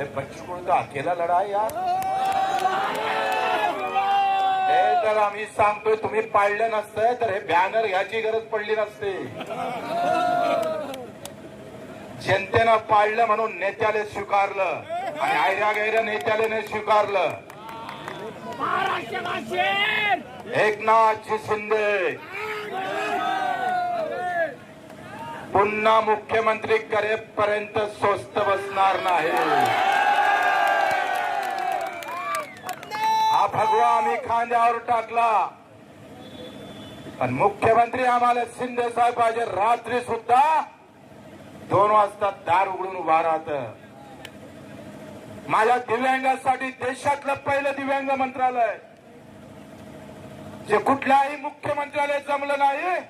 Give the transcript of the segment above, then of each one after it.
अरे बच्चू कडू तो अकेला लढा है यार. हे तर आम्ही सांगतोय, तुम्ही पाळलं नसतं तर हे बॅनर घ्यायची गरज पडली नसते. जनतेनं पाळलं म्हणून नेत्याला स्वीकारलं आणि आयऱ्या गैऱ्या नेत्याला नाही स्वीकारलं. एकनाथ शिंदे पुन्हा मुख्यमंत्री करेपर्यंत स्वस्त बसणार नाही. हा भगवा आम्ही खांद्यावर टाकला, पण मुख्यमंत्री आम्हाला शिंदे साहेब पाहिजे. रात्री सुद्धा 2 वाजता दार उघडून उभा राहत. माझ्या दिव्यांगासाठी देशातलं पहिलं दिव्यांग मंत्रालय, जे कुठल्याही मुख्यमंत्र्याला जमलं नाही.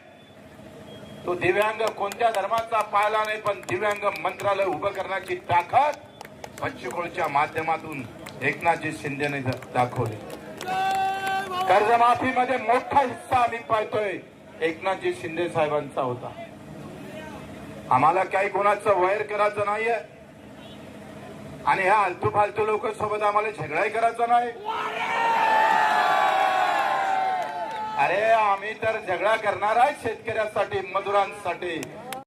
तो दिव्यांग कोणत्या धर्माचा पाहिला नाही, पण दिव्यांग मंत्रालय उभं करण्याची ताकद बच्चू कडूच्या माध्यमातून एकनाथजी शिंदेने दाखवली. कर्जमाफीमध्ये मोठा हिस्सा आम्ही पाहतोय एकनाथजी शिंदे साहेबांचा होता. आम्हाला काही कोणाचं वैर करायचं नाहीये आणि ह्या आलतू फालतू लोक सोबत आम्हाला झगडाही करायचा नाही. अरे आम्ही तर झगडा करणार आहे शेतकऱ्यांसाठी, मजुरांसाठी.